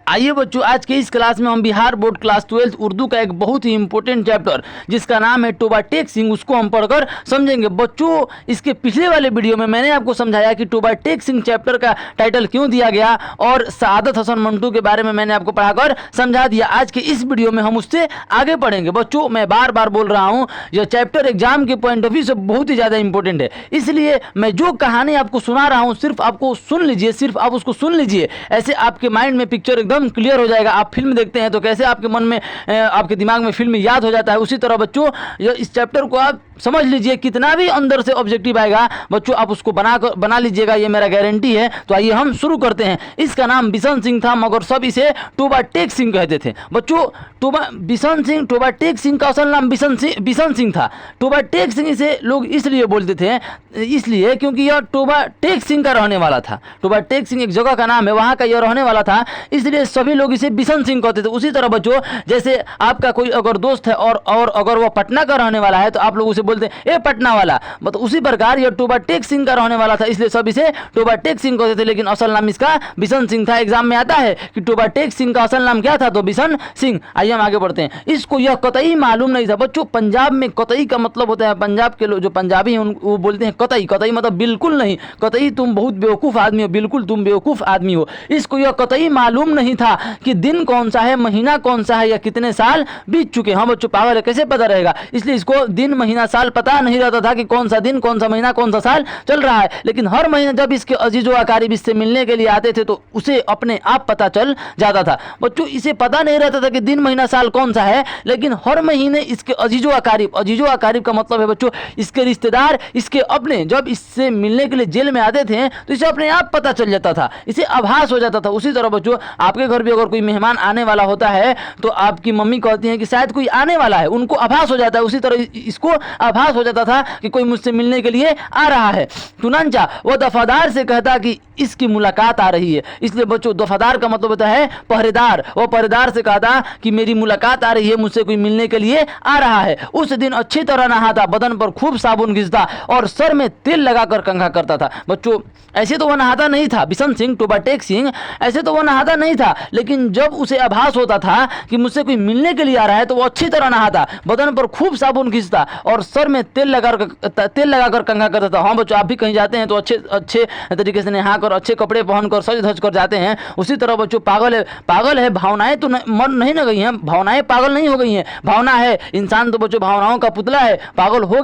आइए बच्चों, आज के इस क्लास में हम बिहार बोर्ड क्लास 12 उर्दू का एक बहुत ही इंपॉर्टेंट चैप्टर जिसका नाम है टोबा टेक सिंह, उसको हम पढ़कर समझेंगे। बच्चों, इसके पिछले वाले वीडियो में मैंने आपको समझाया कि टोबा टेक सिंह चैप्टर का टाइटल क्यों दिया गया और सआदत हसन मंटू के बारे में मैंने आपको पढ़ाकर समझा दिया। आज के इस वीडियो में हम उससे आगे पढ़ेंगे। बच्चों, मैं बार बार बोल रहा हूँ, यह चैप्टर एग्जाम के पॉइंट ऑफ व्यू से बहुत ही ज़्यादा इंपॉर्टेंट है, इसलिए मैं जो कहानी आपको सुना रहा हूँ सिर्फ आपको सुन लीजिए, सिर्फ आप उसको सुन लीजिए। ऐसे आपके माइंड में पिक्चर एकदम क्लियर हो जाएगा। आप फिल्म देखते हैं तो कैसे आपके मन में आपके दिमाग में फिल्म याद हो जाता है, उसी तरह बच्चों इस चैप्टर को आप समझ लीजिए। कितना भी अंदर से ऑब्जेक्टिव आएगा बच्चों, आप उसको बना लीजिएगा, ये मेरा गारंटी है। तो आइए हम शुरू करते हैं। इसका नाम बिशन सिंह था, मगर सब इसे टोबा टेक सिंह कहते थे। बच्चों, टोबा टेक सिंह का असल नाम बिशन सिंह था। टोबा टेक सिंह इसे लोग इसलिए बोलते थे, इसलिए क्योंकि यह टोबा टेक सिंह का रहने वाला था। टोबा टेक सिंह एक जगह का नाम है, वहाँ का यह रहने वाला था, इसलिए सभी लोग इसे बिशन सिंह कहते थे। उसी तरह बच्चों, जैसे आपका कोई अगर दोस्त है और अगर वह पटना का रहने वाला है तो आप लोग उसे बोलते हैं ए पटना वाला। मतलब उसी प्रकार यह टोबा टेक सिंह का रहने वाला था, इसलिए सब इसे टोबा टेक सिंह कहते थे, लेकिन असल नाम इसका बिशन सिंह था। एग्जाम में आता है कि टोबा टेक सिंह का असल नाम क्या था, तो बिशन सिंह। आइए हम आगे बढ़ते हैं। इसको यह कतई मालूम नहीं था। बच्चों, पंजाब में कतई का मतलब होता है, पंजाब के लोग जो पंजाबी हैं वो बोलते हैं कतई। कतई मतलब बिल्कुल नहीं, कतई तुम बहुत बेवकूफ़ आदमी हो, बिल्कुल तुम बेवकूफ़ आदमी हो। इसको यह कतई मालूम नहीं था कि दिन कौन सा है, महीना कौन सा है, या कितने साल बीत चुके। हाँ बच्चों, पागल है, कैसे पता रहेगा। इसलिए इसको दिन महीना साल पता नहीं रहता था कि कौन सा दिन, कौन सा महीना, कौन सा साल चल रहा है। लेकिन हर महीने जब इसके अजीजो अकारीब इससे मिलने के लिए आते थे तो उसे अपने आप पता चल जाता था। बच्चों, इसे पता नहीं रहता था कि दिन महीना साल कौन सा है, लेकिन हर महीने इसके अजीजो अकारीब का मतलब है बच्चों इसके रिश्तेदार, इसके अपने, जब इससे मिलने के लिए जेल में आते थे तो इसे अपने आप पता चल जाता था, इसे आभास हो जाता था। उसी तरह बच्चों, आपके घर भी अगर कोई मेहमान आने वाला होता है तो आपकी मम्मी कहती हैं कि शायद कोई आने वाला है, उनको आभास हो जाता है। उसी तरह इसको आभास हो जाता था कि कोई मुझसे मिलने के लिए आ रहा है। चुनांचा वह दफादार से कहता कि इसकी मुलाकात आ रही है। इसलिए बच्चों, दफादार का मतलब होता है पहरेदार। वह पहरेदार से कहता कि मेरी मुलाकात आ रही है, मुझसे कोई मिलने के लिए आ रहा है। उस दिन अच्छी तरह नहाता, बदन पर खूब साबुन घिसता और सर में तेल लगाकर कंघा करता था। बच्चों, ऐसे तो वह नहाता नहीं था, बिशन सिंह, टोबा टेक सिंह ऐसे तो वह नहाता नहीं था, लेकिन जब उसे आभास होता था कि मुझसे कोई मिलने के लिए आ रहा है तो वह अच्छी तरह नहाता, बदन पर खूब साबुन घिसता और सर में तेल लगाकर कंघा करता था। हाँ बच्चों, आप भी कहीं जाते हैं तो अच्छे तरीके से नहाकर, अच्छे कपड़े पहनकर, सज धज कर जाते हैं। उसी तरह बच्चों, पागल है, भावनाएं तो मर नहीं न गई हैं, भावनाएं पागल नहीं हो गई हैं। भावना है, इंसान तो बच्चों भावनाओं का पुतला है। पागल हो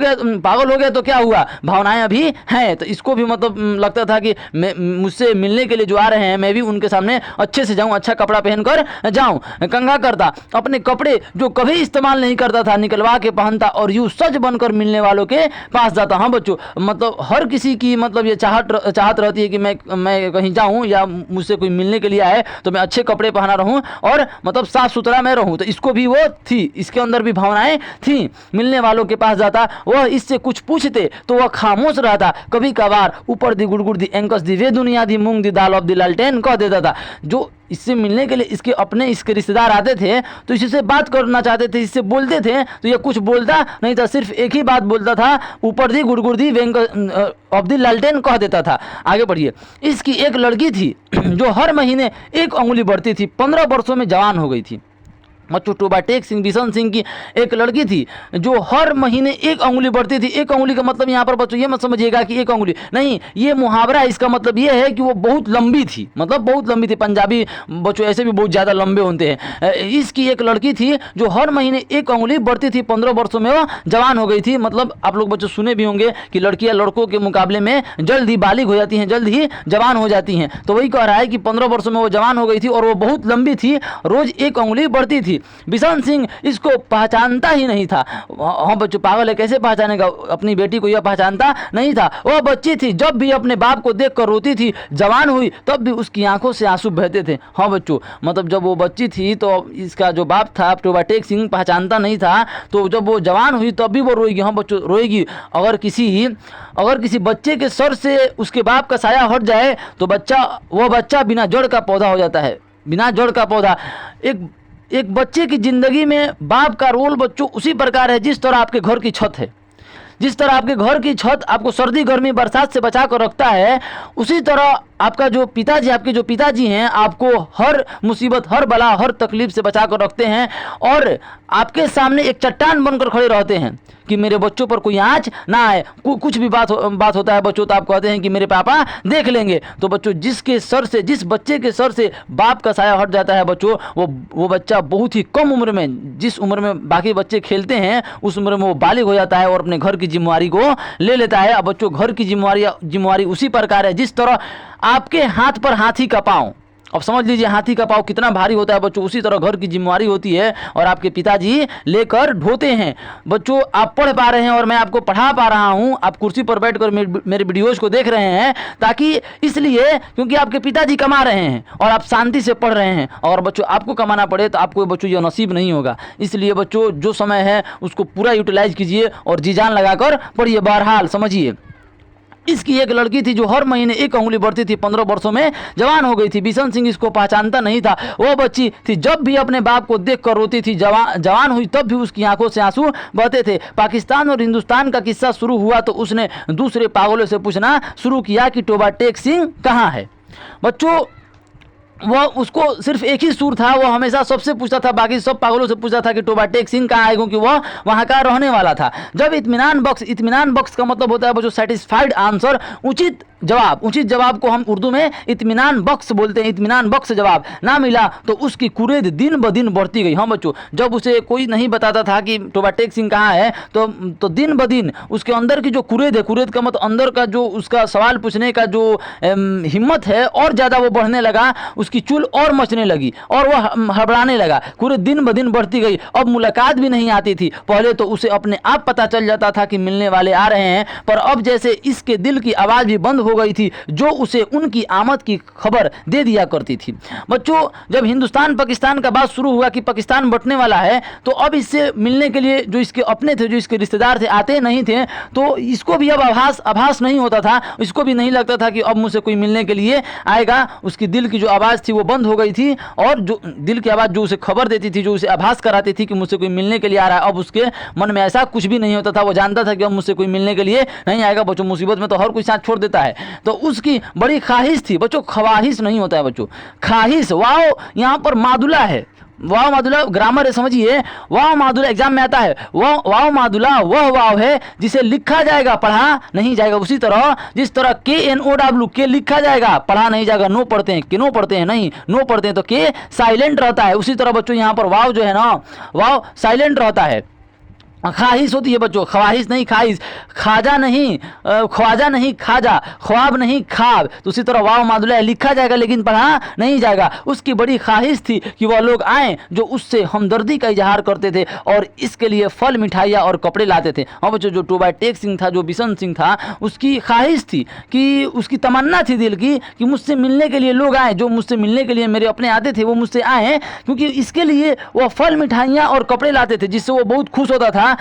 गया तो क्या हुआ, भावनाएं अभी हैं। तो इसको भी मतलब लगता था कि मुझसे मिलने के लिए जो आ रहे हैं मैं भी उनके सामने अच्छे से जाऊं, अच्छा कपड़ा पहनकर जाऊं। कंघा करता, अपने कपड़े जो कभी इस्तेमाल नहीं करता था निकलवा के पहनता और यूं सज बनकर मिलने वालों के पास जाता। हाँ बच्चों, मतलब हर किसी की मतलब ये चाहत रहती है कि मैं कहीं जाऊं या मुझसे कोई मिलने के लिए आए तो मैं अच्छे कपड़े पहना रहूं और मतलब साफ सुथरा मैं रहूं। तो इसको भी वो थी, इसके अंदर भी भावनाएं थी। मिलने वालों के पास जाता, वह इससे कुछ पूछते तो वह खामोश रहता। कभी कभार ऊपर दी गुड़गुड़ दी एंकस दी वे दुनिया दी मूंग दी दाल ऑफ दी लालटेन कह देता था। जो इससे मिलने के लिए इसके रिश्तेदार आते थे तो इससे बात करना चाहते थे, इससे बोलते थे तो ये कुछ बोलता नहीं था, सिर्फ एक ही बात बोलता था, ऊपर दी गुड़गुड़ दी ऑफ दी लालटेन कह देता था। आगे बढ़िए। इसकी एक लड़की थी जो हर महीने एक उंगली बढ़ती थी, 15 वर्षों में जवान हो गई थी। बच्चों, टोबा टेक सिंह, बिशन सिंह की एक लड़की थी जो हर महीने एक उंगली बढ़ती थी। एक उंगली का मतलब यहाँ पर बच्चों ये मत समझिएगा कि एक उंगली नहीं, ये मुहावरा, इसका मतलब ये है कि वो बहुत लंबी थी, मतलब बहुत लंबी थी। पंजाबी बच्चों ऐसे भी बहुत ज़्यादा लंबे होते हैं। इसकी एक लड़की थी जो हर महीने एक उंगली बढ़ती थी, 15 वर्षों में वो जवान हो गई थी। मतलब आप लोग बच्चों सुने भी होंगे कि लड़कियाँ लड़कों के मुकाबले में जल्द ही बालिग हो जाती हैं, जल्द ही जवान हो जाती हैं। तो वही कह रहा है कि 15 वर्षों में वो जवान हो गई थी और वो बहुत लंबी थी, रोज़ एक उंगली बढ़ती थी। बिशन सिंह इसको पहचानता ही नहीं था। हाँ बच्चों, पागल है, कैसे पहचानेगा, अपनी बेटी को यह पहचानता नहीं था। वह बच्ची थी, जब भी अपने बाप को देखकर रोती थी। जवान हुई तब भी उसकी आंखों से आंसू बहते थे। हाँ बच्चों, मतलब जब वो बच्ची थी तो इसका जो बाप था टोबा टेक सिंह पहचानता नहीं था, तो जब वो जवान हुई तब भी वो रोएगी। हाँ बच्चों, रोएगी। अगर किसी बच्चे के सर से उसके बाप का साया हट जाए तो वह बच्चा बिना जड़ का पौधा हो जाता है। बिना जड़ का पौधा। एक बच्चे की ज़िंदगी में बाप का रोल बच्चों उसी प्रकार है जिस तरह आपके घर की छत है। जिस तरह आपके घर की छत आपको सर्दी गर्मी बरसात से बचा कर रखता है, उसी तरह आपका जो पिताजी, आपके जो पिताजी हैं, आपको हर मुसीबत, हर बला, हर तकलीफ से बचा कर रखते हैं और आपके सामने एक चट्टान बनकर खड़े रहते हैं कि मेरे बच्चों पर कोई आँच ना आए। कुछ भी बात होता है बच्चों तो आप कहते हैं कि मेरे पापा देख लेंगे। तो बच्चों जिस बच्चे के सर से बाप का साया हट जाता है बच्चों, वो बच्चा बहुत ही कम उम्र में, जिस उम्र में बाकी बच्चे खेलते हैं उस उम्र में वो बालिग हो जाता है और अपने घर की जिम्मेवारी को ले लेता है। अब बच्चों घर की जिम्मेवारी उसी प्रकार है जिस तरह आपके हाथ पर हाथी का पाँव, अब समझ लीजिए हाथी का पाँव कितना भारी होता है बच्चों, उसी तरह घर की जिम्मेवारी होती है और आपके पिताजी लेकर ढोते हैं। बच्चों आप पढ़ पा रहे हैं और मैं आपको पढ़ा पा रहा हूं, आप कुर्सी पर बैठकर मेरे वीडियोज़ को देख रहे हैं, ताकि इसलिए क्योंकि आपके पिताजी कमा रहे हैं और आप शांति से पढ़ रहे हैं। और बच्चों आपको कमाना पड़े तो आपको बच्चों यह नसीब नहीं होगा। इसलिए बच्चों जो समय है उसको पूरा यूटिलाइज कीजिए और जी जान लगाकर पढ़िए। बहरहाल समझिए, इसकी एक लड़की थी जो हर महीने 1 अंगुली बढ़ती थी, 15 वर्षों में जवान हो गई थी। बिशन सिंह इसको पहचानता नहीं था। वो बच्ची थी जब भी अपने बाप को देख कर रोती थी, जवान हुई तब भी उसकी आंखों से आंसू बहते थे। पाकिस्तान और हिंदुस्तान का किस्सा शुरू हुआ तो उसने दूसरे पागलों से पूछना शुरू किया कि टोबा टेक सिंह कहाँ है। बच्चों वह उसको सिर्फ एक ही सुर था, वो हमेशा सबसे पूछता था, बाकी सब पागलों से पूछता था कि टोबा टेक सिंह कहाँ है, क्योंकि वह वहाँ का रहने वाला था। जब इत्मीनान बख्श का मतलब होता है जो सेटिस्फाइड आंसर, उचित जवाब को हम उर्दू में इत्मीनान बख्श बोलते हैं, इत्मीनान बख्श जवाब ना मिला तो उसकी कुरेद दिन ब दिन बढ़ती गई। हाँ बच्चों, जब उसे कोई नहीं बताता था कि टोबा टेक सिंह कहाँ है तो दिन ब दिन उसके अंदर की जो कुरेद है, कुरेद का मतलब अंदर का जो उसका सवाल पूछने का जो हिम्मत है और ज़्यादा वो बढ़ने लगा, उसकी चुल और मचने लगी और वह हड़बड़ाने लगा। कुरेद दिन ब दिन बढ़ती गई। अब मुलाकात भी नहीं आती थी। पहले तो उसे अपने आप पता चल जाता था कि मिलने वाले आ रहे हैं, पर अब जैसे इसके दिल की आवाज़ भी बंद हो गई थी जो उसे उनकी आमद की खबर दे दिया करती थी। बच्चों जब हिंदुस्तान पाकिस्तान का बात शुरू हुआ कि पाकिस्तान बंटने वाला है, तो अब इससे मिलने के लिए जो इसके अपने थे, जो इसके रिश्तेदार थे, आते नहीं थे। तो इसको भी अब आभास नहीं होता था, इसको भी नहीं लगता था कि अब मुझसे कोई मिलने के लिए आएगा। उसकी दिल की जो आवाज़ थी वो बंद हो गई थी और जो दिल की आवाज़ जो उसे खबर देती थी, जो उसे आभास कराती थी कि मुझसे कोई मिलने के लिए आ रहा है, अब उसके मन में ऐसा कुछ भी नहीं होता था। वो जानता था कि अब मुझसे कोई मिलने के लिए नहीं आएगा। बच्चों मुसीबत में तो हर कोई साथ छोड़ देता है, तो उसकी बड़ी ख्वाहिश थी। बच्चों ख्वाहिश नहीं होता है बच्चों, ख्वाहिश। वाओ यहाँ पर मादुला है, वाव मादुला ग्रामर है, समझिए। वाव मादुला एग्जाम में आता है। वाव मादुला वह वाव है जिसे लिखा जाएगा, पढ़ा नहीं जाएगा। उसी तरह जिस तरह KNOW के लिखा जाएगा, पढ़ा नहीं जाएगा। नो पढ़ते हैं, कि नो पढ़ते हैं नहीं, नो पढ़ते हैं तो के साइलेंट रहता है। उसी तरह बच्चों यहाँ पर वाव जो है ना, वाव साइलेंट रहता है। ख्वाहिश होती है बच्चों, ख्वाहिश नहीं ख्वाहिश। ख्वाजा नहीं खाजा, ख्वाब नहीं ख्वाब। तो उसी तरह वाव मादुला लिखा जाएगा लेकिन पढ़ा नहीं जाएगा। उसकी बड़ी ख्वाहिश थी कि वह लोग आएँ जो उससे हमदर्दी का इजहार करते थे और इसके लिए फल मिठाइयाँ और कपड़े लाते थे। हाँ बच्चों, जो टोबा टेक सिंह था, जो बिशन सिंह था, उसकी ख्वाहिश थी कि उसकी तमन्ना थी दिल की कि मुझसे मिलने के लिए लोग आए, जो मुझसे मिलने के लिए मेरे अपने आते थे वो मुझसे आए, क्योंकि इसके लिए वह फल मिठाइयाँ और कपड़े लाते थे जिससे वो बहुत खुश होता था।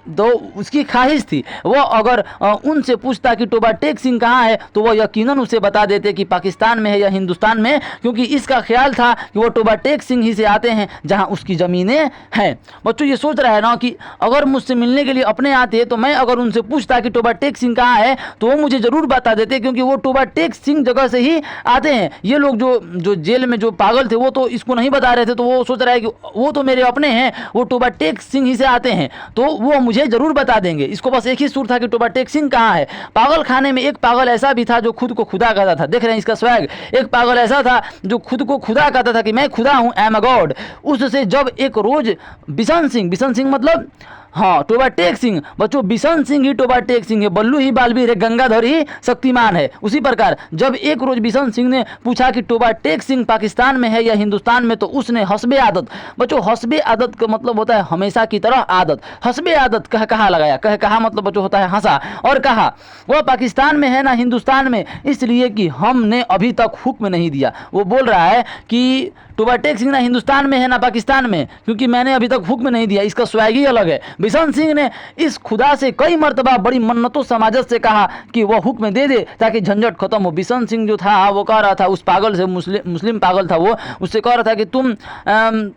तो उसकी ख्वाहिश थी वो अगर उनसे पूछता कि टोबा टेक सिंह कहाँ है तो वह यकीनन उसे बता देते कि पाकिस्तान में है या हिंदुस्तान में, क्योंकि इसका ख्याल था कि वो टोबा टेक सिंह ही से आते हैं जहां उसकी ज़मीनें हैं। बच्चों ये सोच रहा है ना कि अगर मुझसे मिलने के लिए अपने आते तो मैं अगर उनसे पूछता कि टोबा टेक सिंह कहाँ है तो वो मुझे ज़रूर बता देते, क्योंकि वो टोबा टेक सिंह जगह से ही आते हैं। ये लोग जो जेल में जो पागल थे वो तो इसको नहीं बता रहे थे, तो वो सोच रहा है कि वो तो मेरे अपने हैं, वो टोबा टेक सिंह ही से आते हैं तो वो मुझे जरूर बता देंगे। इसको बस एक ही सुर था कि टोबा टेक सिंह कहाँ है। पागल खाने में एक पागल ऐसा भी था जो खुद को खुदा कहता था। देख रहे हैं इसका स्वैग। एक पागल ऐसा था जो खुद को खुदा कहता था कि मैं खुदा हूँ, आई एम अ गॉड। उससे जब एक रोज बिशन सिंह मतलब हाँ टोबा टेक सिंह, बच्चों बिशन सिंह ही टोबा टेक सिंह है, बल्लू ही बालवीर है, गंगाधर ही शक्तिमान है। उसी प्रकार जब एक रोज बिशन सिंह ने पूछा कि टोबा टेक सिंह पाकिस्तान में है या हिंदुस्तान में, तो उसने हस्बे आदत, बच्चों हस्बे आदत का मतलब होता है हमेशा की तरह आदत, हस्बे आदत कह कहा लगाया। कह कहा मतलब बच्चों होता है हंसा, और कहा वह पाकिस्तान में है ना हिंदुस्तान में, इसलिए कि हमने अभी तक हुक्म नहीं दिया। वो बोल रहा है कि टोबा टेक सिंह ना हिंदुस्तान में है ना पाकिस्तान में, क्योंकि मैंने अभी तक हुक्म नहीं दिया, इसका स्वैग ही अलग है। बिशन सिंह ने इस खुदा से कई मरतबा बड़ी मन्नतों समाजत से कहा कि वह हुक्म दे दे ताकि झंझट खत्म हो। बिशन सिंह जो था वो कह रहा था उस पागल से, मुस्लिम पागल था वो, उससे कह रहा था कि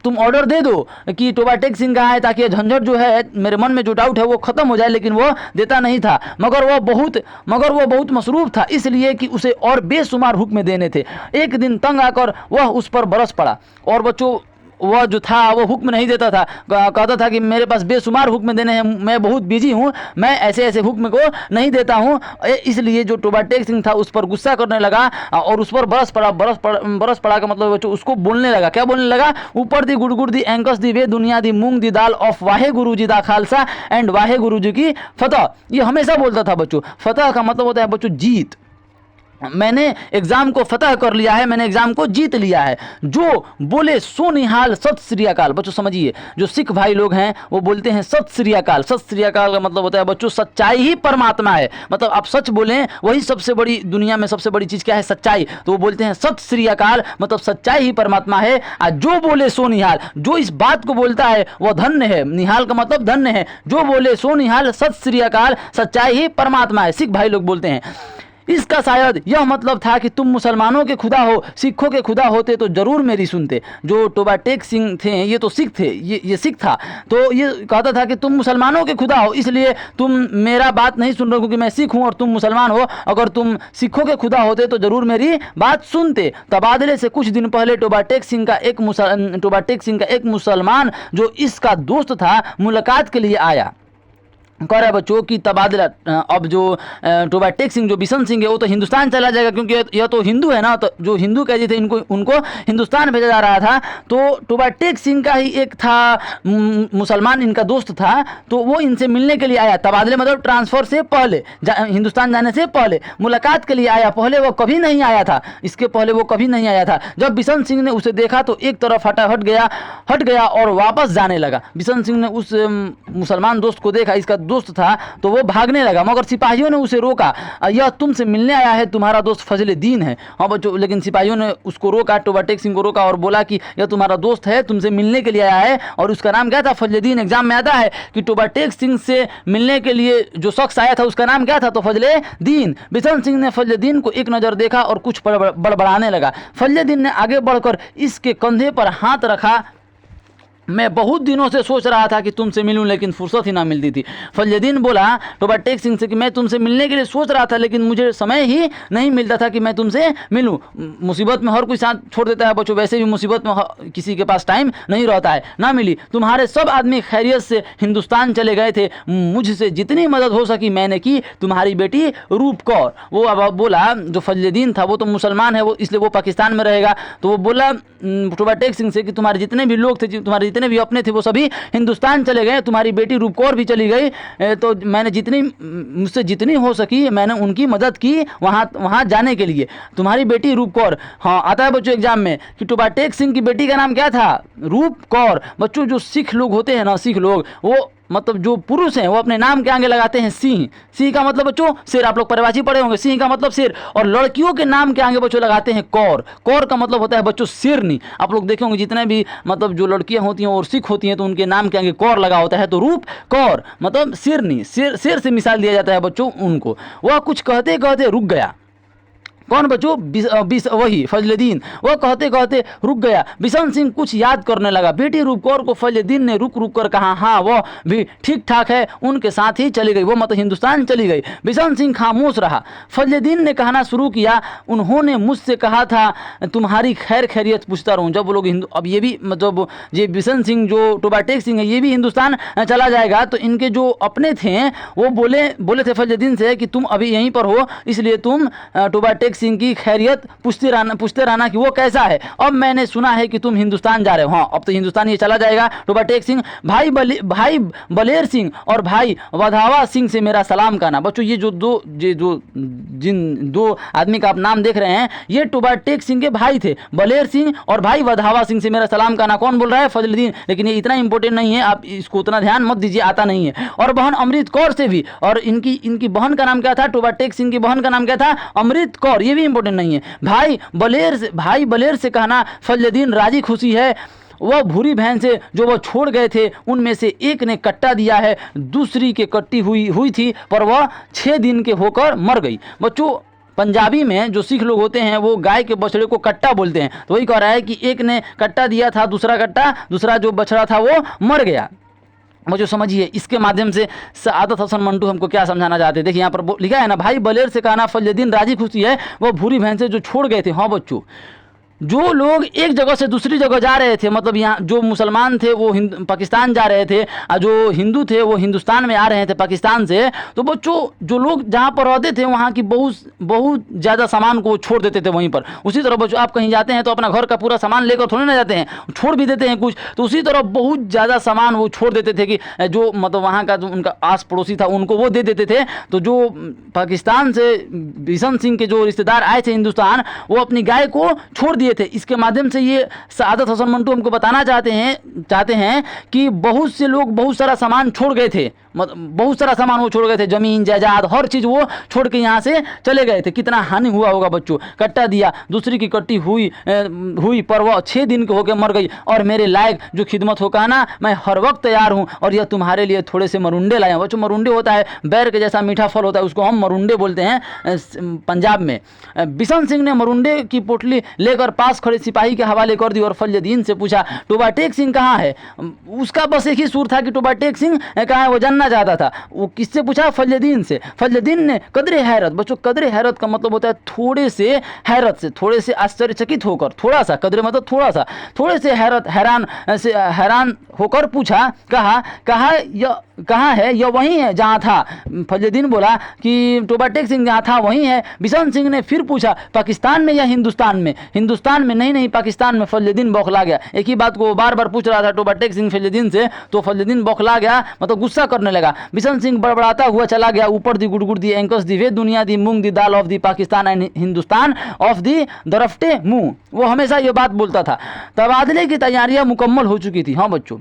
तुम ऑर्डर दे दो कि टोबा टेक सिंह कहाँ है ताकि ये झंझट जो है मेरे मन में जो डाउट है वो खत्म हो जाए, लेकिन वो देता नहीं था। मगर वो बहुत मसरूफ था, इसलिए कि उसे और बेशुमार हुक्म देने थे। एक दिन तंग आकर वह उस पर बरस पड़ा और बच्चों वह जो था वो हुक्म नहीं देता था, कहता था कि मेरे पास बेशुमार हुक्म देने हैं, मैं बहुत बिजी हूँ, मैं ऐसे ऐसे हुक्म को नहीं देता हूँ। इसलिए जो टोबा टेक सिंह था उस पर गुस्सा करने लगा और उस पर बरस पड़ा का मतलब बच्चों उसको बोलने लगा। क्या बोलने लगा? ऊपर दी गुड़गुड़ दी एंकस दी वे दुनिया दी मूंग दी दाल ऑफ वाहे गुरु जी दा खालसा एंड वाहे गुरु जी की फतह। ये हमेशा बोलता था बच्चों। फतह का मतलब होता है बच्चों जीत। मैंने एग्ज़ाम को फतह कर लिया है, मैंने एग्ज़ाम को जीत लिया है। जो बोले सो निहाल सत श्री अकाल। बच्चों समझिए, जो सिख भाई लोग हैं वो बोलते हैं सत श्री अकाल। सत श्री अकाल का मतलब होता है बच्चों सच्चाई ही परमात्मा है। मतलब आप सच बोलें वही सबसे बड़ी, दुनिया में सबसे बड़ी चीज़ क्या है? सच्चाई। तो वो बोलते हैं सत श्री अकाल, मतलब सच्चाई ही परमात्मा है। और जो बोले सो निहाल, जो इस बात को बोलता है वह धन्य है। निहाल का मतलब धन्य है। जो बोले सो निहाल सत श्री अकाल, सच्चाई ही परमात्मा है, सिख भाई लोग बोलते हैं। इसका शायद यह मतलब था कि तुम मुसलमानों के खुदा हो, सिखों के खुदा होते तो ज़रूर मेरी सुनते। जो टोबा टेक सिंह थे ये तो सिख थे, ये सिख था, तो ये कहता था कि तुम मुसलमानों के खुदा हो इसलिए तुम मेरा बात नहीं सुन रहे क्योंकि मैं सिख हूँ और तुम मुसलमान हो। अगर तुम सिखों के खुदा होते तो ज़रूर मेरी बात सुनते। तबादले से कुछ दिन पहले टोबा टेक सिंह का एक मुसलमान जो इसका दोस्त था मुलाकात के लिए आया। कह रहा है बच्चों कि तबादला, अब जो टोबा टेक सिंह जो बिशन सिंह है वो तो हिंदुस्तान चला जाएगा क्योंकि यह तो हिंदू है ना, तो जो हिंदू कैदी थे उनको हिंदुस्तान भेजा जा रहा था। तो टोबा टेक सिंह का ही एक था मुसलमान, इनका दोस्त था, तो वो इनसे मिलने के लिए आया। तबादले मतलब ट्रांसफ़र से पहले, हिंदुस्तान जाने से पहले मुलाकात के लिए आया। पहले वो कभी नहीं आया था, इसके पहले वो कभी नहीं आया था। जब बिशन सिंह ने उसे देखा तो एक तरफ हट गया और वापस जाने लगा। बिशन सिंह ने उस मुसलमान दोस्त को देखा, इसका दोस्त था, तो वो भागने लगा, मगर सिपाहियों ने उसे रोका। यह तुमसे मिलने आया है, तुम्हारा दोस्त फजलुद्दीन है। हाँ बच्चों, लेकिन सिपाहियों ने उसको रोका, टोबा टेक सिंह को रोका और बोला कि यह तुम्हारा दोस्त है, तुमसे मिलने के लिए आया है और उसका नाम क्या था? फजलुद्दीन। एग्जाम में आता है कि टोबा टेक सिंह से मिलने के लिए जो शख्स आया था उसका नाम क्या था? तो फजलुद्दीन। बिशन सिंह ने फजलुद्दीन को एक नज़र देखा और कुछ बड़बड़ाने लगा। फजलुद्दीन ने आगे बढ़कर इसके कंधे पर हाथ रखा। मैं बहुत दिनों से सोच रहा था कि तुमसे मिलूं, लेकिन फुर्सत ही ना मिलती थी। फजलुद्दीन बोला टोबा टेक सिंह से कि मैं तुमसे मिलने के लिए सोच रहा था, लेकिन मुझे समय ही नहीं मिलता था कि मैं तुमसे मिलूं। मुसीबत में हर कोई साथ छोड़ देता है बच्चों, वैसे भी मुसीबत में किसी के पास टाइम नहीं रहता है। ना मिली। तुम्हारे सब आदमी खैरियत से हिंदुस्तान चले गए थे, मुझसे जितनी मदद हो सकी मैंने की। तुम्हारी बेटी रूप कौर, वो अब बोला, जो फजलुद्दीन था वो तो मुसलमान है, वो इसलिए वो पाकिस्तान में रहेगा, तो वो बोला टोबा टेक सिंह से कि तुम्हारे जितने भी लोग थे, तुम्हारे जितने भी अपने थे, वो सभी हिंदुस्तान चले गए। तुम्हारी बेटी रूप कौर भी चली गई, तो मैंने मुझसे जितनी हो सकी मैंने उनकी मदद की वहाँ जाने के लिए। तुम्हारी बेटी रूप कौर, हाँ आता है बच्चों एग्जाम में कि टोबा टेक सिंह की बेटी का नाम क्या था? रूप कौर। बच्चों जो सिख लोग होते हैं ना, सिख लोग वो मतलब जो पुरुष हैं वो अपने नाम के आगे लगाते हैं सिंह। सिंह का मतलब बच्चों शेर, आप लोग परिभाषा पढ़े होंगे, सिंह का मतलब शेर। और लड़कियों के नाम के आगे बच्चों लगाते हैं कौर। कौर का मतलब होता है बच्चों शेरनी। आप लोग देखे होंगे जितने भी मतलब जो लड़कियां होती हैं और सिख होती हैं तो उनके नाम के आगे कौर लगा होता है, तो रूप कौर मतलब शेरनी, शेर से मिसाल दिया जाता है बच्चों उनको। वह कुछ कहते कहते रुक गया। कौन बच्चों? वही फजलुद्दीन। वह कहते कहते रुक गया। बिशन सिंह कुछ याद करने लगा। बेटी रूप कौर को फजलुद्दीन ने रुक कर कहा, हाँ वह भी ठीक ठाक है, उनके साथ ही चली गई, वो मतलब हिंदुस्तान चली गई। बिशन सिंह खामोश रहा। फजलुद्दीन ने कहना शुरू किया, उन्होंने मुझसे कहा था तुम्हारी खैर खैरियत पूछता रहूँ। जब वो लोग अब ये भी मतलब ये बिशन सिंह जो टोबा टेक सिंह है ये भी हिंदुस्तान चला जाएगा, तो इनके जो अपने थे वो बोले थे फजलुद्दीन से कि तुम अभी यहीं पर हो, इसलिए तुम टोबा टेक सिंह की खैरियत पूछते रहना कि वो कैसा है। अब मैंने सुना है कि तुम हिंदुस्तान जा रहे हो। हाँ अब तो हिंदुस्तान ये चला जाएगा। टोबा टेक सिंह, भाई बलेर सिंह और भाई वधावा सिंह से मेरा सलाम कहना। बच्चों ये जिन दो आदमी का आप नाम देख रहे हैं ये टोबा टेक सिंह के भाई थे, बलेर सिंह और भाई वधावा सिंह से मेरा सलाम कहना। कौन बोल रहा है? फजलुद्दीन। लेकिन ये इतना इंपॉर्टेंट नहीं है, आप इसको उतना ध्यान मत दीजिए, आता नहीं है। और बहन अमृत कौर से भी, और इनकी बहन का नाम क्या था? टोबा टेक सिंह की बहन का नाम क्या था? अमृत कौर। ये भी इंपॉर्टेंट नहीं है। भाई बलेर से कहना फजलुद्दीन राजी खुशी है, वह भूरी बहन से जो वह छोड़ गए थे उनमें से एक ने कट्टा दिया है, दूसरी के कट्टी हुई थी पर वह 6 दिन के होकर मर गई। बच्चों पंजाबी में जो सिख लोग होते हैं वो गाय के बछड़े को कट्टा बोलते हैं, तो वही कह रहा है कि एक ने कट्टा दिया था, दूसरा जो बछड़ा था वो मर गया। मुझे समझिए इसके माध्यम से सआदत हसन मंटू हमको क्या समझाना चाहते हैं। देखिए यहाँ पर लिखा है ना, भाई बलेर से कहना फजलुद्दीन राजी खुशी है, वह भूरी बहन से जो छोड़ गए थे। हाँ बच्चों, जो लोग एक जगह से दूसरी जगह जा रहे थे, मतलब यहाँ जो मुसलमान थे वो पाकिस्तान जा रहे थे और जो हिंदू थे वो हिंदुस्तान में आ रहे थे पाकिस्तान से, तो बच्चों जो लोग जहाँ पर रहते थे वहाँ की बहुत ज़्यादा सामान को छोड़ देते थे वहीं पर। उसी तरह बच्चों आप कहीं जाते हैं तो अपना घर का पूरा सामान लेकर थोड़ी ना जाते हैं, छोड़ भी देते हैं कुछ, तो उसी तरह बहुत ज़्यादा सामान वो छोड़ देते थे कि जो मतलब वहाँ का जो उनका आस पड़ोसी था उनको वो दे देते थे। तो जो पाकिस्तान से बिशन सिंह के जो रिश्तेदार आए थे हिंदुस्तान, वो अपनी गाय को छोड़ दिए थे। इसके माध्यम से ये सआदत हसन मंटू हमको बताना चाहते हैं कि बहुत से लोग बहुत सारा सामान छोड़ गए थे, बहुत सारा सामान वो छोड़ गए थे, जमीन जायदाद हर चीज़ वो छोड़ के यहाँ से चले गए थे। कितना हानि हुआ होगा बच्चों। कट्टा दिया, दूसरी की कट्टी हुई पर वह 6 दिन के होकर मर गई, और मेरे लायक जो खिदमत हो कहना मैं हर वक्त तैयार हूँ, और यह तुम्हारे लिए थोड़े से मरुंडे लाया। बच्चों मरुंडे होता है बैर के जैसा मीठा फल होता है, उसको हम मरुंडे बोलते हैं पंजाब में। बिशन सिंह ने मरुंडे की पोटली लेकर पास खड़े सिपाही के हवाले कर दी और फजलुद्दीन से पूछा टोबा टेक सिंह कहाँ है। उसका बस एक ही सुर था कि टोबा टेक सिंह कहाँ है, वो जानना चाहता था। वो किससे पूछा? फजलुद्दीन से। फजलुद्दीन ने कदरे हैरत, बच्चों कदरे हैरत का मतलब होता है थोड़े से हैरत से, थोड़े से आश्चर्यचकित होकर, थोड़ा सा, कदरे मतलब थोड़ा सा, थोड़े से हैरान होकर पूछा, कहाँ है? यह वही है जहाँ था। फजलुद्दीन बोला कि टोबा टेक सिंह जहाँ था वही है। बिशन सिंह ने फिर पूछा पाकिस्तान में या हिंदुस्तान में? हिंदुस्तान में नहीं पाकिस्तान में। फजलुद्दीन बौखला गया, एक ही बात को बार बार पूछ रहा था टोबा टेक सिंह फजलुद्दीन से, तो फजलुद्दीन बौखला गया, मतलब गुस्सा करने लगा। बिशन सिंह बड़बड़ाता हुआ चला गया, ऊपर दी गुड़गुड़ दी एंकस दी वे दुनिया दी मूंग दी दाल ऑफ दी पाकिस्तान एंड हिंदुस्तान ऑफ दी दरफ्टे मुंह। वो हमेशा ये बात बोलता था। तबादले की तैयारियां मुकम्मल हो चुकी थी। हाँ बच्चों,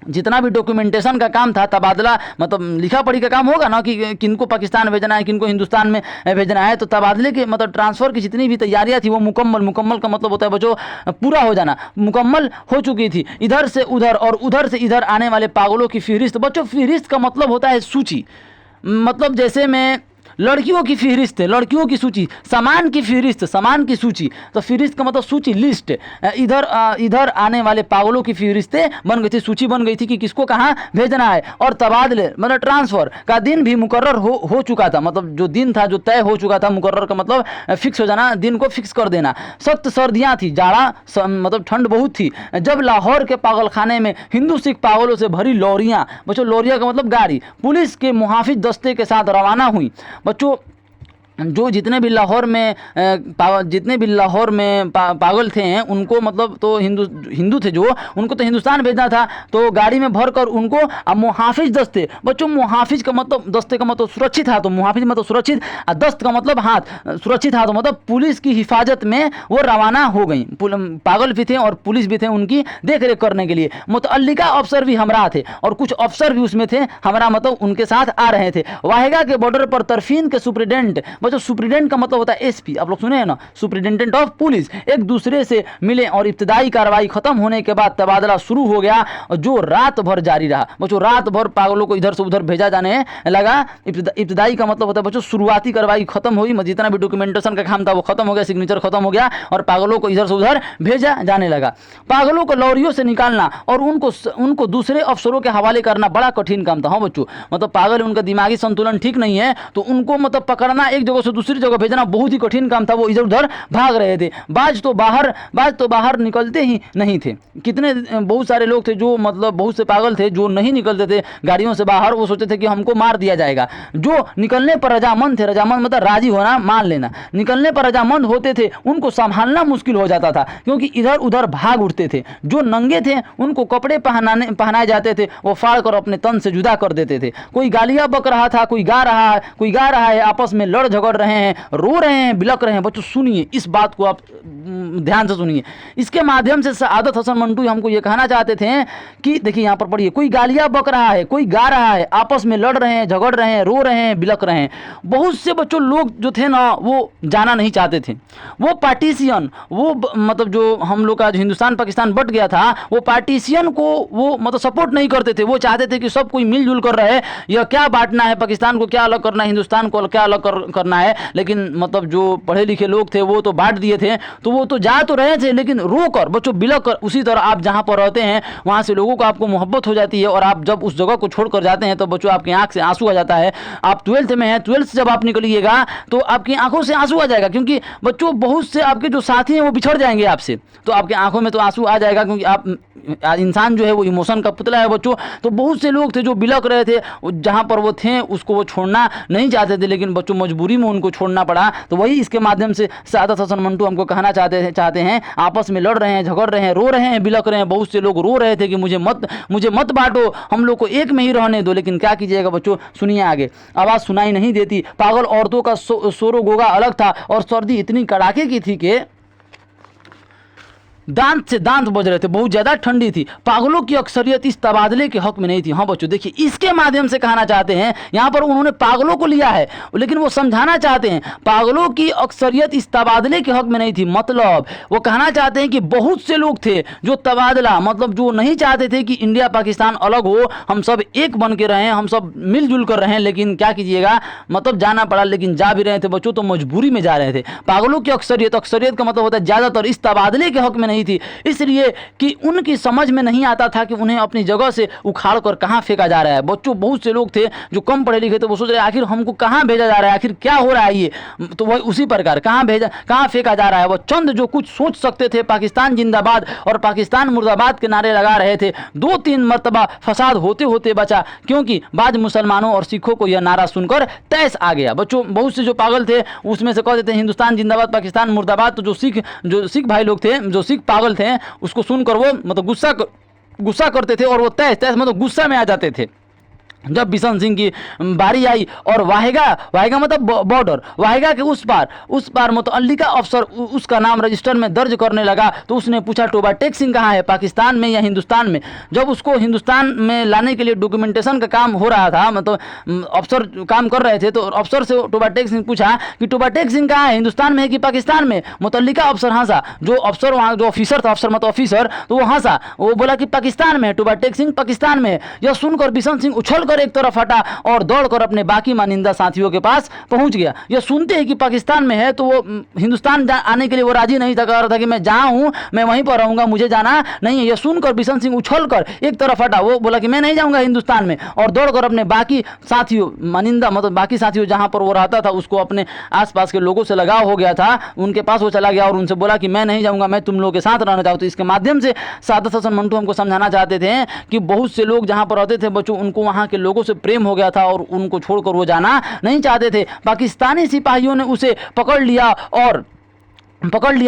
जितना भी डॉक्यूमेंटेशन का काम था, तबादला मतलब लिखा पढ़ी का काम होगा ना कि किनको पाकिस्तान भेजना है, किनको हिंदुस्तान में भेजना है, तो तबादले के मतलब ट्रांसफ़र की जितनी भी तैयारियां थी वो मुकम्मल का मतलब होता है बच्चों पूरा हो जाना, मुकम्मल हो चुकी थी। इधर से उधर और उधर से इधर आने वाले पागलों की फहरिस्त। बच्चों फहरिस्त का मतलब होता है सूची, मतलब जैसे मैं लड़कियों की फहरिस्त है, लड़कियों की सूची, सामान की फहरिस्त, सामान की सूची, तो फहरिस्त का मतलब सूची, लिस्ट। इधर आने वाले पागलों की फहरिस्तें बन गई थी, सूची बन गई थी कि किसको कहाँ भेजना है। और तबादले मतलब ट्रांसफ़र का दिन भी मुकर्रर हो चुका था, मतलब जो दिन था जो तय हो चुका था, मुकर्रर का मतलब फिक्स हो जाना, दिन को फिक्स कर देना। सख्त सर्दियाँ थी, जाड़ा मतलब ठंड बहुत थी। जब लाहौर के पागल खाने में हिंदू सिख पागलों से भरी लॉरियाँ, बच्चों लॉरिया का मतलब गाड़ी, पुलिस के मुहाफिज दस्ते के साथ रवाना हुई। बच्चों जो जितने भी लाहौर में पागल थे उनको मतलब तो हिंदू थे जो, उनको तो हिंदुस्तान भेजना था, तो गाड़ी में भर कर उनको मुहाफिज दस्ते। बच्चों मुहाफिज का मतलब, दस्ते का मतलब सुरक्षित हाथ, तो मुहाफिज मतलब सुरक्षित, और दस्त का मतलब हाथ, सुरक्षित हाथ मतलब पुलिस की हिफाजत में वो रवाना हो गई। पागल भी थे और पुलिस भी थे उनकी देख रेख करने के लिए। मुतअल्लिका अफसर भी हमरा थे और कुछ अफसर भी उसमें थे, हमरा मतलब उनके साथ आ रहे थे। वाहेगा के बॉर्डर पर तरफीन के सुप्रिटेंडेंट, बच्चों सुप्रिटेंडेंट का मतलब होता है एसपी, आप लोग सुने हैं ना, सुप्रिटेंडेंट ऑफ पुलिस, एक दूसरे से मिले और इब्तिदाई कार्रवाई खत्म होने के बाद तबादला शुरू हो गया, जो रात भर जारी रहा। बच्चों रात भर पागलों को इधर से उधर भेजा जाने लगा। इब्तिदाई का मतलब होता है बच्चों शुरुआती कार्रवाई खत्म हुई, जितना भी डॉक्यूमेंटेशन का काम था वो खत्म हो गया, सिग्नेचर खत्म हो गया और पागलों को इधर से उधर भेजा जाने लगा। पागलों को लॉरियों से निकालना और उनको दूसरे अफसरों के हवाले करना बड़ा कठिन काम था। हाँ बच्चों, मतलब पागल, उनका दिमागी संतुलन ठीक नहीं है, तो उनको मतलब पकड़ना, एक जगह से दूसरी जगह भेजना बहुत ही कठिन काम था। वो इधर उधर भाग रहे थे। बाज तो बाहर निकलते ही नहीं थे। कितने बहुत सारे लोग थे जो मतलब बहुत से पागल थे जो नहीं निकलते थे गाड़ियों से बाहर, वो सोचते थे कि हमको मार दिया जाएगा। जो निकलने पर रजामंद थे, रजामंद मतलब राजी होना, मान लेना, निकलने पर रजामंद होते थे, उनको संभालना मुश्किल हो जाता था क्योंकि इधर उधर भाग उठते थे। जो नंगे थे उनको कपड़े पहनाए जाते थे, वो फाड़ कर अपने तन से जुदा कर देते थे। कोई गालियां बक रहा था, कोई गा रहा है, आपस में लड़ झगड़ झगड़ रहे हैं, रो रहे हैं, बिलक रहे हैं। बच्चों सुनिए, इस बात को आप ध्यान से सुनिए। इसके माध्यम से सआदत हसन मंटू हमको ये कहना चाहते थे कि देखिए यहाँ पर पढ़िए, कोई गालियाँ बक रहा है, कोई गा रहा है, आपस में लड़ रहे हैं, झगड़ रहे हैं, रो रहे हैं, बिलक रहे हैं। बहुत से बच्चों लोग जो थे ना वो जाना नहीं चाहते थे। वो पार्टीशियन, वो मतलब जो हम लोग का जो हिंदुस्तान पाकिस्तान बट गया था, वो पार्टीशियन को वो मतलब सपोर्ट नहीं करते थे। वो चाहते थे कि सब कोई मिलजुल कर रहे, यह क्या बांटना है, पाकिस्तान को क्या अलग करना है, हिंदुस्तान को क्या अलग करना है। लेकिन मतलब जो पढ़े लिखे लोग थे वो तो बांट दिए थे, तो वो तो जा तो रहे थे लेकिन रो कर, बच्चों बिलक कर। उसी तरह आप जहाँ पर रहते हैं वहाँ से लोगों को आपको मोहब्बत हो जाती है, और आप जब उस जगह को छोड़कर जाते हैं तो बच्चों आपकी आंख से आंसू आ जाता है। आप 12th में हैं, 12th से जब आप निकलिएगा तो आपकी आंखों से आंसू आ जाएगा, क्योंकि बच्चों बहुत से आपके जो साथी हैं वो बिछड़ जाएंगे आपसे, तो आपकी आंखों में तो आंसू आ जाएगा, क्योंकि आप इंसान जो है वो इमोशन का पुतला है बच्चों। तो बहुत से लोग थे जो बिलक रहे थे, जहाँ पर वो थे उसको वो छोड़ना नहीं चाहते थे, लेकिन बच्चों मजबूरी में उनको छोड़ना पड़ा। तो वही इसके माध्यम से सआदत हसन मंटू हमको कहना चाहते हैं, आपस में लड़ रहे हैं, झगड़ रहे हैं, रो रहे हैं, बिलक रहे हैं। बहुत से लोग रो रहे थे कि मुझे मत बांटो, हम लोग को एक में ही रहने दो। लेकिन क्या कीजिएगा बच्चों, सुनिए आगे। आवाज़ सुनाई नहीं देती, पागल औरतों का शोरो गोगा अलग था, और सर्दी इतनी कड़ाके की थी कि दांत से दांत बज रहे थे, बहुत ज़्यादा ठंडी थी। पागलों की अक्सरियत इस तबादले के हक में नहीं थी। हाँ बच्चों देखिए, इसके माध्यम से कहना चाहते हैं, यहाँ पर उन्होंने पागलों को लिया है, लेकिन वो समझाना चाहते हैं पागलों की अक्सरियत इस तबादले के हक में नहीं थी। मतलब वो कहना चाहते हैं कि बहुत से लोग थे जो तबादला, मतलब जो नहीं चाहते थे कि इंडिया पाकिस्तान अलग हो, हम सब एक बन के रहें, हम सब मिलजुल कर रहें। लेकिन क्या कीजिएगा, मतलब जाना पड़ा, लेकिन जा भी रहे थे बच्चों तो मजबूरी में जा रहे थे। पागलों की अक्सरियत का मतलब होता है ज़्यादातर, इस तबादले के हक में नहीं थी, इसलिए कि उनकी समझ में नहीं आता था कि उन्हें अपनी जगह से उखाड़ कर कहां फेंका जा रहा है। बच्चों बहुत से लोग थे जो कम पढ़े लिखे थे, वो सोच रहे आखिर हमको कहां भेजा जा रहा है, आखिर क्या हो रहा है ये। तो वही उसी प्रकार कहां फेंका जा रहा है। वो चंद जो कुछ सोच सकते थे, पाकिस्तान जिंदाबाद और पाकिस्तान मुर्दाबाद के नारे लगा रहे थे। 2-3 मरतबा फसाद होते होते बचा, क्योंकि बाद मुसलमानों और सिखों को यह नारा सुनकर तैस आ गया। बच्चों बहुत से जो पागल थे उसमें से कहते थे हिंदुस्तान जिंदाबाद पाकिस्तान मुर्दाबाद। तो जो सिख भाई लोग थे, जो सिख पागल थे, उसको सुनकर वो मतलब गुस्सा करते थे, और वो तैस मतलब गुस्सा में आ जाते थे। जब बिशन सिंह की बारी आई और वाहेगा मतलब बॉर्डर, वाहेगा के उस पार मुतअल्लिका अफसर उसका नाम रजिस्टर में दर्ज करने लगा, तो उसने पूछा टोबा टेक सिंह कहाँ है, पाकिस्तान में या हिंदुस्तान में। जब उसको हिंदुस्तान में लाने के लिए डॉक्यूमेंटेशन का काम हो रहा था, मतलब अफसर काम कर रहे थे, तो अफसर से टोबा टेक सिंह पूछा कि टोबा टेक सिंह कहाँ है, हिंदुस्तान में है कि पाकिस्तान में। मुतअल्लिका अफसर हंसा, जो अफसर वहाँ जो ऑफिसर था, अफसर मतलब ऑफिसर, तो वो हंसा, वो बोला कि पाकिस्तान में है, टोबा टेक सिंह पाकिस्तान में है। यह सुनकर बिशन सिंह उछल एक तरफ हटा और दौड़कर अपने बाकी मानिंदा साथियों के पास पहुंच गया। यह सुनते ही कि पाकिस्तान में है तो वो हिंदुस्तान आने के लिए वो राजी नहीं था, कह रहा था कि मैं जहां हूं मैं वहीं पर रहूंगा, मुझे जाना नहीं है। यह सुनकर बिशन सिंह उछलकर एक तरफ हटा, वो बोला कि मैं नहीं जाऊंगा हिंदुस्तान में, और दौड़कर अपने बाकी साथियों मानिंदा मतलब बाकी साथियों जहां पर वो रहता था उसको अपने आसपास के लोगों से लगाव हो गया था, उनके पास वो चला गया और उनसे बोला कि मैं नहीं जाऊंगा, मैं तुम लोगों के साथ रहना चाहता हूं। तो इसके माध्यम से सआदत हसन मंटू हमको समझाना चाहते थे कि बहुत से लोग जहां पर रहते थे बच्चों, उनको वहां के लोगों से प्रेम हो गया था और उनको छोड़कर वो जाना नहीं चाहते थे। पाकिस्तानी सिपाहियों ने उसे पकड़ लिया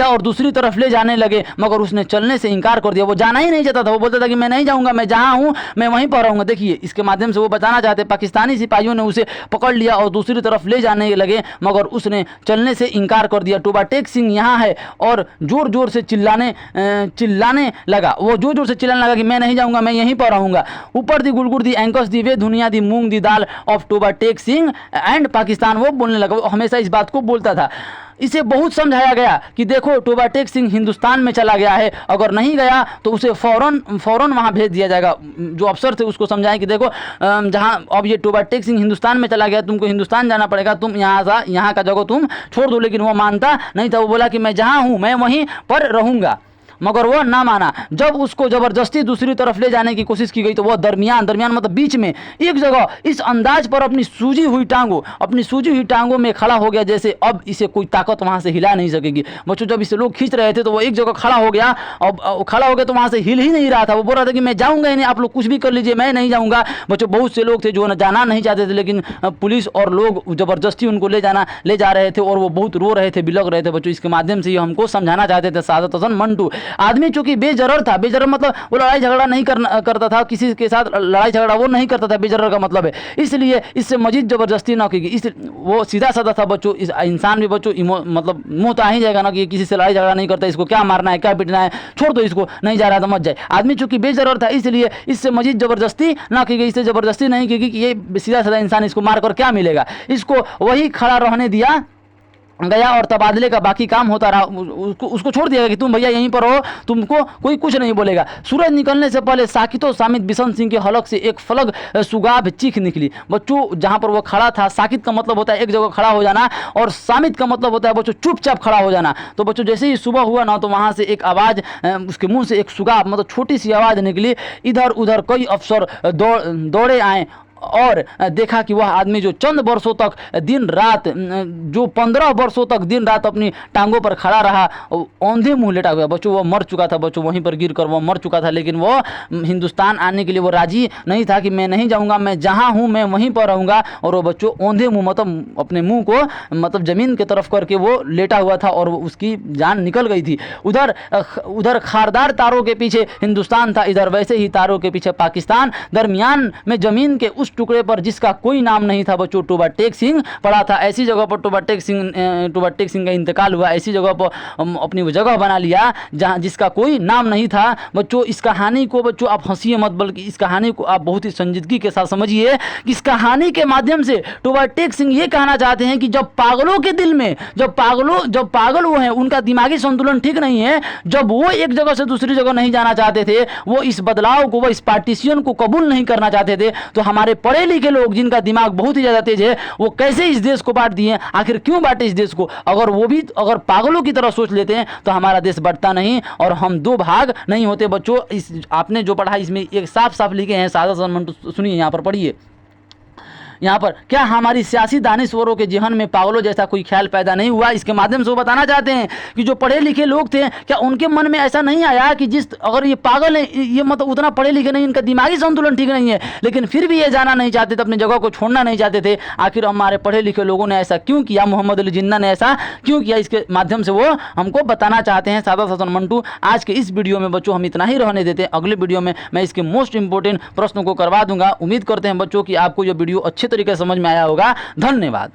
और दूसरी तरफ ले जाने लगे, मगर उसने चलने से इनकार कर दिया। वो जाना ही नहीं चाहता था, वो बोलता था कि मैं नहीं जाऊंगा, मैं जहां हूं मैं वहीं पर रहूंगा। देखिए इसके माध्यम से वो बताना चाहते, पाकिस्तानी सिपाहियों ने उसे पकड़ लिया और दूसरी तरफ ले जाने लगे, मगर उसने चलने से इनकार कर दिया। टोबा टेक सिंह यहाँ है, और जोर जोर से चिल्लाने लगा। वो जोर जोर से चिल्लाने लगा कि मैं नहीं जाऊंगा, मैं यहीं पर रहूंगा। ऊपर दी गुड़गुड़ दी एंकस दी वे दुनिया दी मूंग दी दाल ऑफ टोबा टेक सिंह एंड पाकिस्तान, वो बोलने लगा। वो हमेशा इस बात को बोलता था। इसे बहुत समझाया गया कि देखो टोबा टेक सिंह हिंदुस्तान में चला गया है, अगर नहीं गया तो उसे फौरन वहाँ भेज दिया जाएगा। जो अफसर थे उसको समझाएं कि देखो जहाँ अब ये टोबा टेक सिंह हिंदुस्तान में चला गया, तुमको हिंदुस्तान जाना पड़ेगा, तुम यहाँ का जगह तुम छोड़ दो। लेकिन वो मानता नहीं था, वो बोला कि मैं जहाँ हूँ मैं वहीं पर रहूँगा, मगर वो ना माना। जब उसको ज़बरदस्ती दूसरी तरफ ले जाने की कोशिश की गई तो वह दरमियान मतलब बीच में एक जगह इस अंदाज पर अपनी सूजी हुई टांगों में खड़ा हो गया जैसे अब इसे कोई ताकत वहाँ से हिला नहीं सकेगी। बच्चों जब इसे लोग खींच रहे थे तो वो एक जगह खड़ा हो गया, अब खड़ा हो गया तो वहाँ से हिल ही नहीं रहा था। वो बोल रहा था कि मैं जाऊँगा ही नहीं, आप लोग कुछ भी कर लीजिए, मैं नहीं जाऊँगा। बच्चों बहुत से लोग थे जो जाना नहीं चाहते थे, लेकिन पुलिस और लोग ज़बरदस्ती उनको ले जा रहे थे और वो बहुत रो रहे थे, बिलक रहे थे। बच्चों इसके माध्यम से हमको समझाना चाहते थे सआदत हसन मंटू आदमी चूंकि बेजरर था, बेजरर मतलब वो लड़ाई झगड़ा नहीं करता था, किसी के साथ लड़ाई झगड़ा वो नहीं करता था, बेजरर का मतलब है, इसलिए इससे मजीद जबरदस्ती ना की गई। इस वो सीधा साधा था बच्चों, इस इंसान भी बच्चों मतलब मुंह तो आ ही जाएगा ना कि किसी से लड़ाई झगड़ा नहीं करता, इसको क्या मारना है क्या पीटना है, छोड़ दो इसको, नहीं जा रहा तो मत जाए। आदमी चूंकि बेजरर था इसलिए इससे मजीद जबरदस्ती ना की गई, इससे जबरदस्ती नहीं की गई कि ये सीधा साधा इंसान इसको मारकर क्या मिलेगा, इसको वही खड़ा रहने दिया गया और तबादले का बाकी काम होता रहा। उसको छोड़ दिया कि तुम भैया यहीं पर हो, तुमको कोई कुछ नहीं बोलेगा। सूरज निकलने से पहले साकितो सामित बिशन सिंह के हलक से एक फलक सुगाभ चीख निकली। बच्चों जहाँ पर वो खड़ा था, साकित का मतलब होता है एक जगह खड़ा हो जाना और सामित का मतलब होता है बच्चों चुपचाप खड़ा हो जाना। तो बच्चों जैसे ही सुबह हुआ ना तो वहाँ से एक आवाज़, उसके मुँह से एक सुगाभ मतलब छोटी सी आवाज़ निकली। इधर उधर कई अफसर दौड़े आए और देखा कि वह आदमी जो चंद वर्षों तक दिन रात, जो 15 वर्षों तक दिन रात अपनी टांगों पर खड़ा रहा, औंधे मुंह लेटा हुआ। बच्चों वो मर चुका था, बच्चों वहीं पर गिर कर वो मर चुका था, लेकिन वो हिंदुस्तान आने के लिए वो राजी नहीं था कि मैं नहीं जाऊंगा, मैं जहाँ हूँ मैं वहीं पर रहूँगा। और वो बच्चों औंधे मुँह मतलब अपने मुँह को मतलब ज़मीन की तरफ करके वो लेटा हुआ था और उसकी जान निकल गई थी। उधर खारदार तारों के पीछे हिंदुस्तान था, इधर वैसे ही तारों के पीछे पाकिस्तान। दरमियान में ज़मीन के उस टुकड़े पर जिसका कोई नाम नहीं था बच्चों टोबा टेक सिंह पड़ा था। ऐसी जगह पर टोबा टेक सिंह का इंतकाल हुआ, ऐसी जगह पर अपनी जगह बना लिया जहां जिसका कोई नाम नहीं था। बच्चों इस कहानी को बच्चों आप हंसिए मत, बल्कि इस कहानी को आप बहुत ही संजीदगी के साथ समझिए। इस कहानी के माध्यम से टोबा टेक सिंह ये कहना चाहते हैं कि जब पागलों के दिल में, जब पागल वो हैं, उनका दिमागी संतुलन ठीक नहीं है, जब वो एक जगह से दूसरी जगह नहीं जाना चाहते थे, वो इस बदलाव को, वो इस पार्टीशन को कबूल नहीं करना चाहते थे, तो हमारे पढ़े लिखे लोग जिनका दिमाग बहुत ही ज़्यादा तेज है वो कैसे इस देश को बांट दिए। आखिर क्यों बांटे इस देश को? अगर वो भी अगर पागलों की तरह सोच लेते हैं तो हमारा देश बढ़ता नहीं और हम दो भाग नहीं होते। बच्चों इस आपने जो पढ़ा इसमें एक साफ साफ लिखे हैं, सादा सा मंटू सुनिए, यहाँ पर पढ़िए। यहाँ पर क्या हमारी सियासी दानिश्वरों के जहन में पागलों जैसा कोई ख्याल पैदा नहीं हुआ? इसके माध्यम से वो बताना चाहते हैं कि जो पढ़े लिखे लोग थे, क्या उनके मन में ऐसा नहीं आया कि जिस अगर ये पागल है, ये मतलब उतना पढ़े लिखे नहीं, इनका दिमागी संतुलन ठीक नहीं है, लेकिन फिर भी ये जाना नहीं चाहते थे, अपनी जगह को छोड़ना नहीं चाहते थे। आखिर हमारे पढ़े लिखे लोगों ने ऐसा क्यों किया, मोहम्मद अली जिन्ना ने ऐसा क्यों किया? इसके माध्यम से वो हमको बताना चाहते हैं। सादा सा मंटू आज के इस वीडियो में बच्चों हम इतना ही रहने देते हैं। अगले वीडियो में मैं इसके मोस्ट इंपॉर्टेंट प्रश्नों को करवा दूंगा। उम्मीद करते हैं बच्चों कि आपको ये वीडियो अच्छे तरीके से समझ में आया होगा। धन्यवाद।